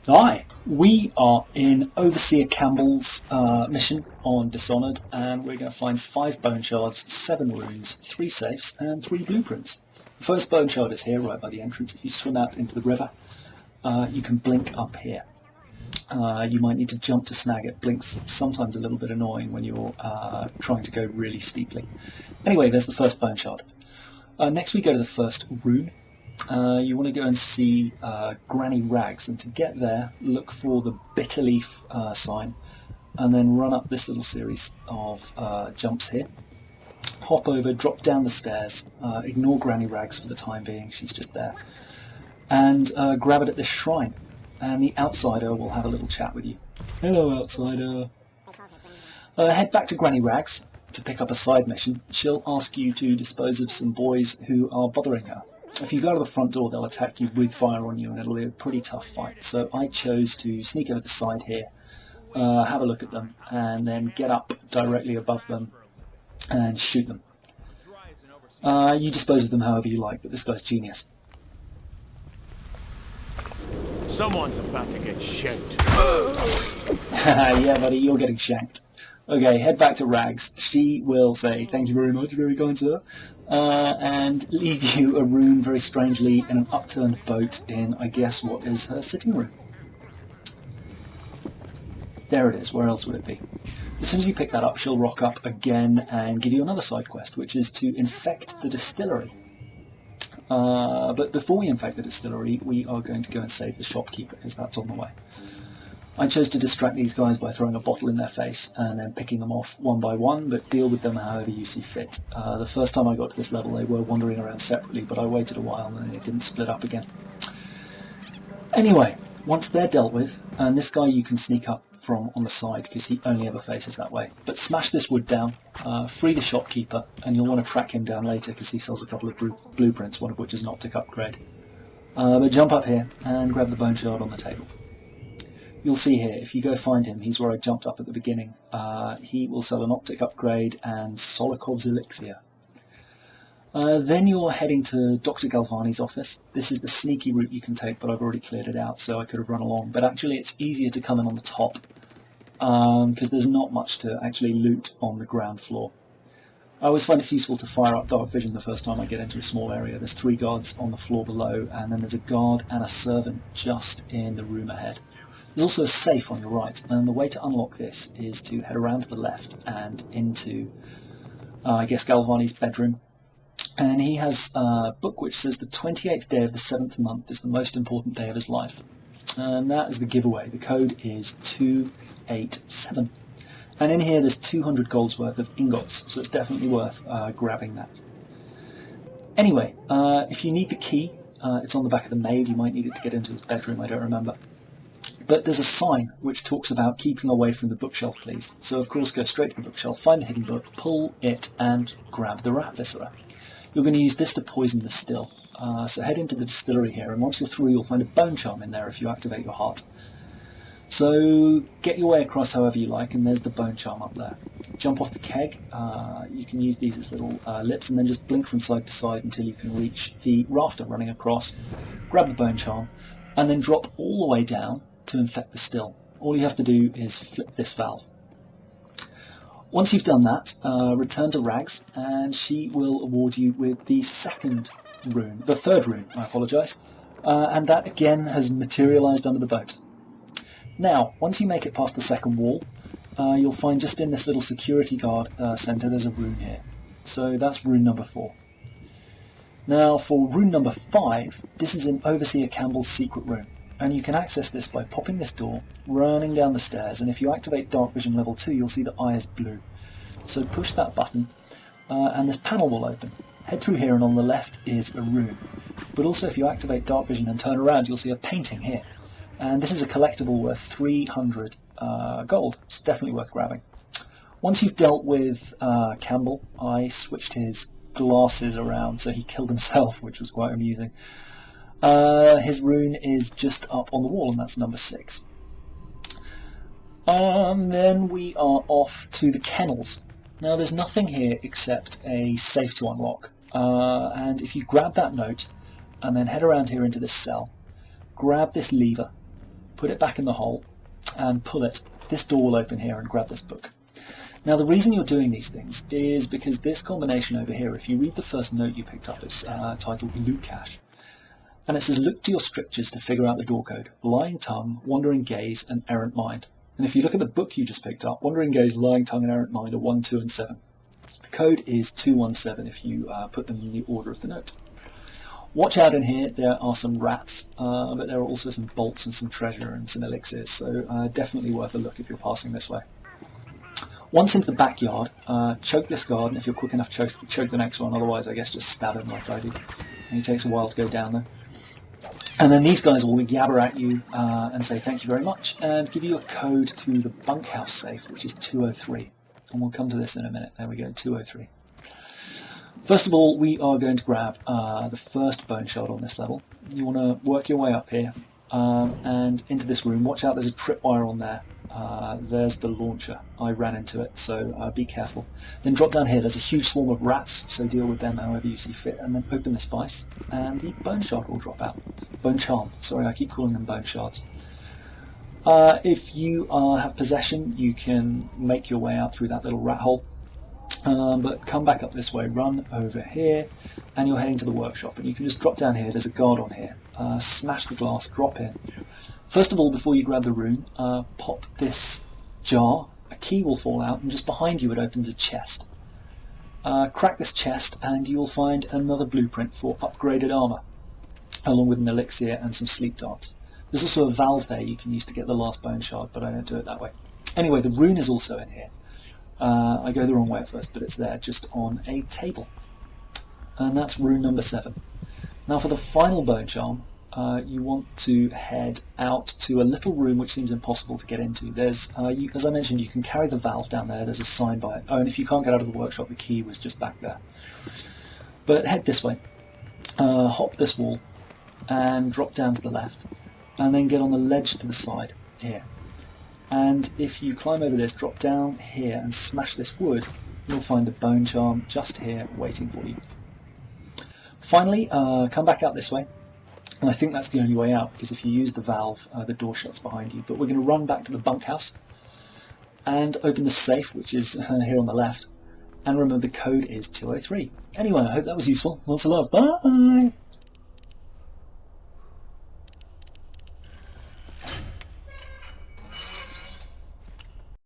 Hi, we are in Overseer Campbell's mission on Dishonored, and we're going to find 5 bone shards, 7 runes, 3 safes, and 3 blueprints. The first bone shard is here, right by the entrance. If you swim out into the river, you can blink up here. You might need to jump to snag it. Blink's sometimes a little bit annoying when you're trying to go really steeply. Anyway, there's the first bone shard. Next we go to the first rune. You want to go and see Granny Rags, and to get there, look for the Bitterleaf sign, and then run up this little series of jumps here. Hop over, drop down the stairs, ignore Granny Rags for the time being, she's just there, and grab it at this shrine, and the outsider will have a little chat with you. Hello, outsider. Head back to Granny Rags to pick up a side mission. She'll ask you to dispose of some boys who are bothering her. If you go to the front door, they'll attack you, breathe fire on you, and it'll be a pretty tough fight. So I chose to sneak over the side here, have a look at them, and then get up directly above them and shoot them. You dispose of them however you like, but this guy's genius. Someone's about to get shanked. Yeah, buddy, you're getting shanked. Okay, head back to Rags. She will say, "Thank you very much, very kind sir," and leave you a rune very strangely in an upturned boat in, I guess, what is her sitting room. There it is, where else would it be? As soon as you pick that up, she'll rock up again and give you another side quest, which is to infect the distillery. But before we infect the distillery, we are going to go and save the shopkeeper, because that's on the way. I chose to distract these guys by throwing a bottle in their face and then picking them off one by one, but deal with them however you see fit. The first time I got to this level, they were wandering around separately, but I waited a while and they didn't split up again. Anyway, once they're dealt with, and this guy you can sneak up from on the side because he only ever faces that way, but smash this wood down, free the shopkeeper, and you'll want to track him down later because he sells a couple of blueprints, one of which is an optic upgrade. But jump up here and grab the bone shard on the table. You'll see here, if you go find him, he's where I jumped up at the beginning. He will sell an optic upgrade and Solokov's elixir. Then you're heading to Dr. Galvani's office. This is the sneaky route you can take, but I've already cleared it out, so I could have run along. But actually it's easier to come in on the top, because there's not much to actually loot on the ground floor. I always find it's useful to fire up dark vision the first time I get into a small area. There's 3 guards on the floor below, and then there's a guard and a servant just in the room ahead. There's also a safe on your right, and the way to unlock this is to head around to the left and into, I guess, Galvani's bedroom. And he has a book which says the 28th day of the 7th month is the most important day of his life. And that is the giveaway. The code is 287. And in here there's 200 golds worth of ingots, so it's definitely worth grabbing that. Anyway, if you need the key, it's on the back of the maid. You might need it to get into his bedroom, I don't remember. But there's a sign which talks about keeping away from the bookshelf, please. So of course go straight to the bookshelf, find the hidden book, pull it and grab the rat viscera. You're going to use this to poison the still. So head into the distillery here, and once you're through you'll find a bone charm in there if you activate your heart. So get your way across however you like, and there's the bone charm up there. Jump off the keg. You can use these as little lips and then just blink from side to side until you can reach the rafter running across, grab the bone charm, and then drop all the way down to infect the still. All you have to do is flip this valve. Once you've done that, return to Rags, and she will award you with the third rune, I apologise, and that again has materialised under the boat. Now, once you make it past the second wall, you'll find just in this little security guard centre there's a rune here. So that's rune number 4. Now for rune number 5, this is an Overseer Campbell's secret rune. And you can access this by popping this door, running down the stairs, and if you activate Dark Vision level 2 you'll see the eye is blue. So push that button and this panel will open. Head through here and on the left is a rune. But also if you activate Dark Vision and turn around you'll see a painting here. And this is a collectible worth 300 gold. It's definitely worth grabbing. Once you've dealt with Campbell, I switched his glasses around so he killed himself, which was quite amusing. His rune is just up on the wall, and that's number 6. Then we are off to the Kennels. Now there's nothing here except a safe to unlock, and if you grab that note and then head around here into this cell, grab this lever, put it back in the hole, and pull it, this door will open here and grab this book. Now the reason you're doing these things is because this combination over here, if you read the first note you picked up, it's titled Loot Cache. And it says, look to your strictures to figure out the door code. Lying tongue, wandering gaze, and errant mind. And if you look at the book you just picked up, wandering gaze, lying tongue, and errant mind are 1, 2, and 7. So the code is 217 if you put them in the order of the note. Watch out in here, there are some rats, but there are also some bolts and some treasure and some elixirs, so definitely worth a look if you're passing this way. Once into the backyard, choke this guard, and if you're quick enough, choke the next one, otherwise I guess just stab him like I do. And it takes a while to go down there. And then these guys will yabber at you and say thank you very much, and give you a code to the bunkhouse safe, which is 203. And we'll come to this in a minute. There we go, 203. First of all, we are going to grab the first bone shard on this level. You want to work your way up here and into this room. Watch out, there's a tripwire on there. There's the launcher. I ran into it, so be careful. Then drop down here. There's a huge swarm of rats, so deal with them however you see fit. And then open this vice, and the bone shard will drop out. Bone charm. Sorry, I keep calling them bone shards. If you have possession, you can make your way out through that little rat hole. But come back up this way, run over here, and you're heading to the workshop. And you can just drop down here, there's a guard on here. Smash the glass, drop in. First of all, before you grab the rune, pop this jar, a key will fall out, and just behind you it opens a chest. Crack this chest, and you'll find another blueprint for upgraded armour, along with an elixir and some sleep darts. There's also a valve there you can use to get the last bone shard, but I don't do it that way. Anyway, the rune is also in here. I go the wrong way at first, but it's there, just on a table. And that's rune number 7. Now for the final bone charm, you want to head out to a little room which seems impossible to get into. There's, as I mentioned, you can carry the valve down there, there's a sign by it. Oh, and if you can't get out of the workshop, the key was just back there. But head this way, hop this wall, and drop down to the left, and then get on the ledge to the side, here. And if you climb over this, drop down here and smash this wood, you'll find the bone charm just here waiting for you. Finally, come back out this way, and I think that's the only way out, because if you use the valve, the door shuts behind you. But we're going to run back to the bunkhouse and open the safe, which is here on the left, and remember the code is 203. Anyway, I hope that was useful. Lots of love. Bye!